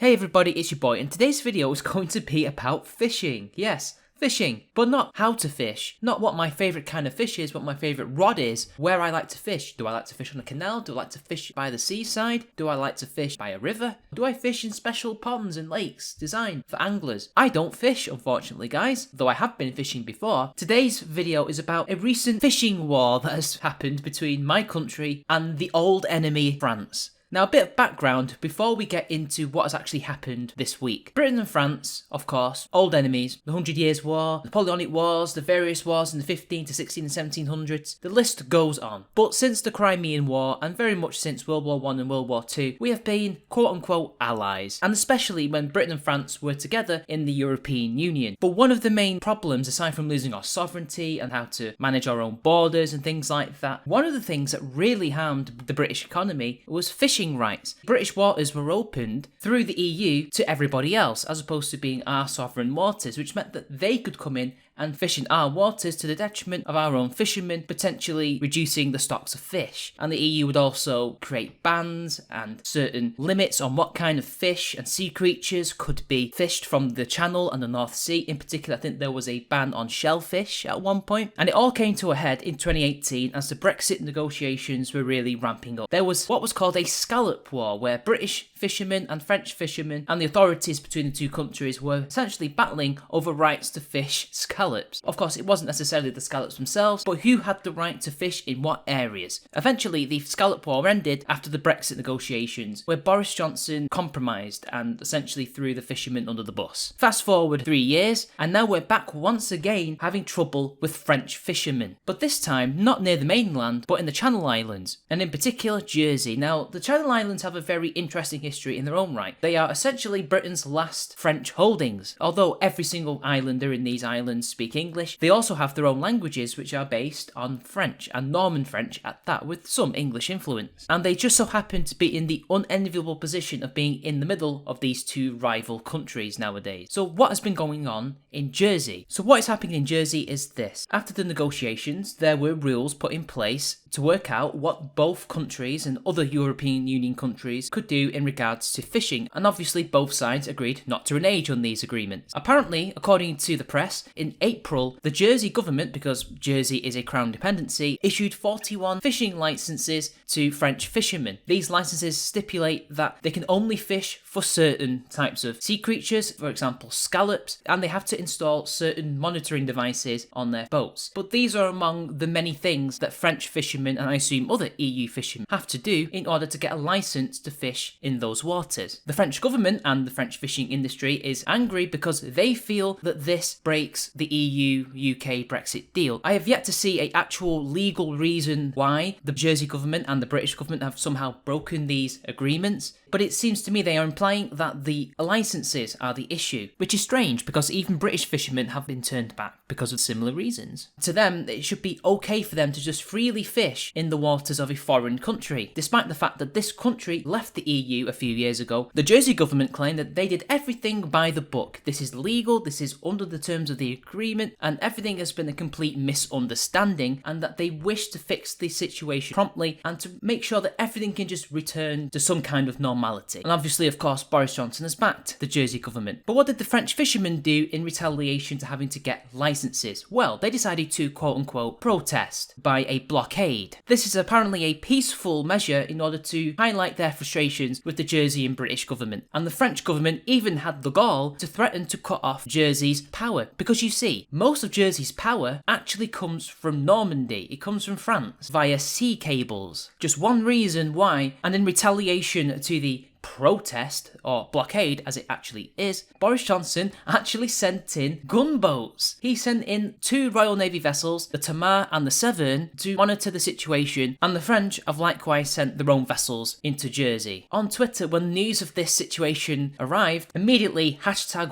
Hey everybody, it's your boy, and today's video is going to be about fishing. Yes, fishing, but not how to fish, not what my favourite kind of fish is, what my favourite rod is, where I like to fish. Do I like to fish on a canal? Do I like to fish by the seaside? Do I like to fish by a river? Do I fish in special ponds and lakes designed for anglers? I don't fish, unfortunately, guys, though I have been fishing before. Today's video is about a recent fishing war that has happened between my country and the old enemy, France. Now, a bit of background before we get into what has actually happened this week. Britain and France, of course, old enemies. The 100 Years' War, the Napoleonic Wars, the various wars in the 15 to 16 and 1700s. The list goes on. But since the Crimean War, and very much since World War I and World War II, we have been quote-unquote allies. And especially when Britain and France were together in the European Union. But one of the main problems, aside from losing our sovereignty and how to manage our own borders and things like that, one of the things that really harmed the British economy was fishing rights. British waters were opened through the EU to everybody else, as opposed to being our sovereign waters, which meant that they could come in and fish in our waters to the detriment of our own fishermen, potentially reducing the stocks of fish. And the EU would also create bans and certain limits on what kind of fish and sea creatures could be fished from the Channel and the North Sea. In particular, I think there was a ban on shellfish at one point. And it all came to a head in 2018 as the Brexit negotiations were really ramping up. There was what was called a scallop war, where British fishermen and French fishermen and the authorities between the two countries were essentially battling over rights to fish scallops. Of course, it wasn't necessarily the scallops themselves, but who had the right to fish in what areas. Eventually, the scallop war ended after the Brexit negotiations, where Boris Johnson compromised and essentially threw the fishermen under the bus. Fast forward 3 years, and now we're back once again having trouble with French fishermen. But this time, not near the mainland, but in the Channel Islands, and in particular Jersey. Now, the Channel Islands have a very interesting history in their own right. They are essentially Britain's last French holdings. Although every single islander in these islands speak English, they also have their own languages which are based on French, and Norman French at that, with some English influence. And they just so happen to be in the unenviable position of being in the middle of these two rival countries nowadays. So what has been going on in Jersey? So what is happening in Jersey is this. After the negotiations, there were rules put in place to work out what both countries and other European Union countries could do in regards to fishing, and obviously both sides agreed not to renege on these agreements. Apparently, according to the press, in April, the Jersey government, because Jersey is a crown dependency, issued 41 fishing licenses to French fishermen. These licenses stipulate that they can only fish for certain types of sea creatures, for example scallops, and they have to install certain monitoring devices on their boats. But these are among the many things that French fishermen, and I assume other EU fishermen, have to do in order to get a license to fish in those waters. The French government and the French fishing industry is angry because they feel that this breaks the EU-UK Brexit deal. I have yet to see an actual legal reason why the Jersey government and the British government have somehow broken these agreements, but it seems to me they are implying that the licenses are the issue, which is strange because even British fishermen have been turned back because of similar reasons. To them, it should be okay for them to just freely fish in the waters of a foreign country. Despite the fact that this country left the EU a few years ago, the Jersey government claimed that they did everything by the book. This is legal, this is under the terms of the agreement, and everything has been a complete misunderstanding, and that they wish to fix the situation promptly and to make sure that everything can just return to some kind of normality. And obviously, of course, Boris Johnson has backed the Jersey government. But what did the French fishermen do in retaliation to having to get licenses? Well, they decided to quote-unquote protest by a blockade. This is apparently a peaceful measure in order to highlight their frustrations with the Jersey and British government. And the French government even had the gall to threaten to cut off Jersey's power. Because you see, most of Jersey's power actually comes from Normandy. It comes from France via sea cables. Just one reason why, and in retaliation to the protest, or blockade as it actually is, Boris Johnson actually sent in gunboats. He sent in 2 Royal Navy vessels, the Tamar and the Severn, to monitor the situation, and the French have likewise sent their own vessels into Jersey. On Twitter, when news of this situation arrived, immediately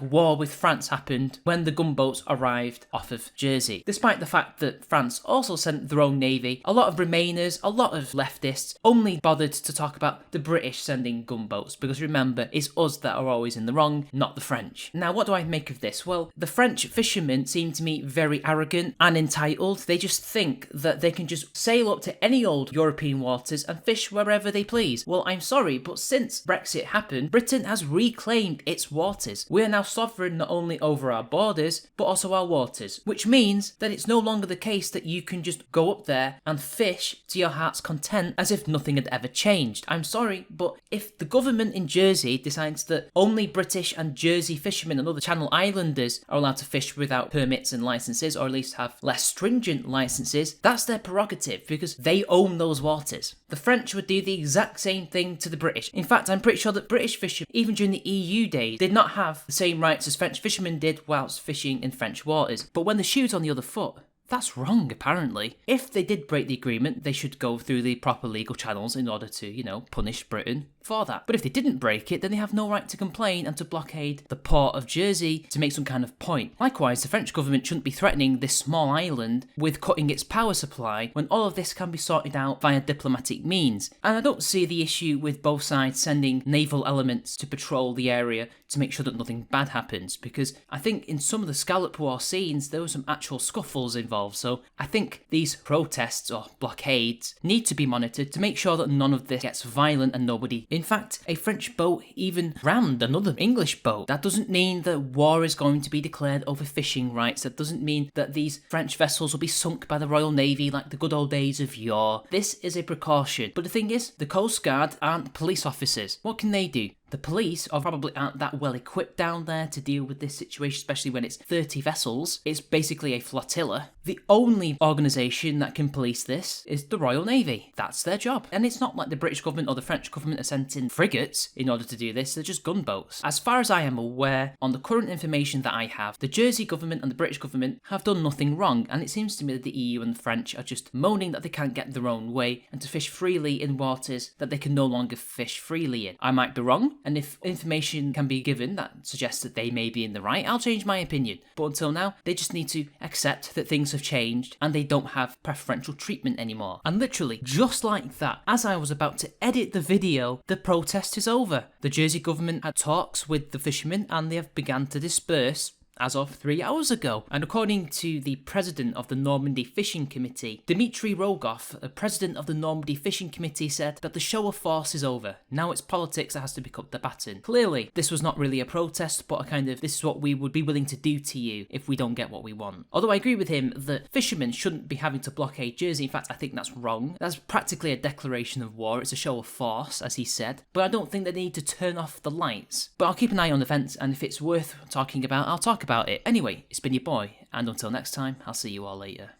#war with France happened when the gunboats arrived off of Jersey. Despite the fact that France also sent their own navy, a lot of Remainers, a lot of leftists only bothered to talk about the British sending gunboats gunboats, because remember, it's us that are always in the wrong, not the French. Now, what do I make of this? Well, the French fishermen seem to me very arrogant and entitled. They just think that they can just sail up to any old European waters and fish wherever they please. Well, I'm sorry, but since Brexit happened, Britain has reclaimed its waters. We are now sovereign not only over our borders, but also our waters, which means that it's no longer the case that you can just go up there and fish to your heart's content as if nothing had ever changed. I'm sorry, but if the government in Jersey decides that only British and Jersey fishermen and other Channel Islanders are allowed to fish without permits and licenses, or at least have less stringent licenses, that's their prerogative because they own those waters. The French would do the exact same thing to the British. In fact, I'm pretty sure that British fishermen, even during the EU days, did not have the same rights as French fishermen did whilst fishing in French waters. But when the shoe's on the other foot, that's wrong, apparently. If they did break the agreement, they should go through the proper legal channels in order to, punish Britain for that. But if they didn't break it, then they have no right to complain and to blockade the port of Jersey to make some kind of point. Likewise, the French government shouldn't be threatening this small island with cutting its power supply when all of this can be sorted out via diplomatic means. And I don't see the issue with both sides sending naval elements to patrol the area to make sure that nothing bad happens, because I think in some of the Scallop War scenes there were some actual scuffles involved, so I think these protests or blockades need to be monitored to make sure that none of this gets violent and nobody. In fact, a French boat even rammed another English boat. That doesn't mean that war is going to be declared over fishing rights. That doesn't mean that these French vessels will be sunk by the Royal Navy like the good old days of yore. This is a precaution. But the thing is, the Coast Guard aren't police officers. What can they do? The police probably aren't that well equipped down there to deal with this situation, especially when it's 30 vessels. It's basically a flotilla. The only organisation that can police this is the Royal Navy. That's their job. And it's not like the British government or the French government are sent in frigates in order to do this. They're just gunboats. As far as I am aware, on the current information that I have, the Jersey government and the British government have done nothing wrong. And it seems to me that the EU and the French are just moaning that they can't get their own way and to fish freely in waters that they can no longer fish freely in. I might be wrong. And if information can be given that suggests that they may be in the right, I'll change my opinion. But until now, they just need to accept that things have changed and they don't have preferential treatment anymore. And literally, just like that, as I was about to edit the video, the protest is over. The Jersey government had talks with the fishermen and they have begun to disperse as of 3 hours ago. And according to the president of the Normandy Fishing Committee, Dmitry Rogoff, the president of the Normandy Fishing Committee, said that the show of force is over. Now it's politics that has to pick up the baton. Clearly, this was not really a protest, but a kind of, this is what we would be willing to do to you if we don't get what we want. Although I agree with him that fishermen shouldn't be having to blockade Jersey. In fact, I think that's wrong. That's practically a declaration of war. It's a show of force, as he said. But I don't think they need to turn off the lights. But I'll keep an eye on events, and if it's worth talking about, I'll talk about it. Anyway, it's been your boy, and until next time, I'll see you all later.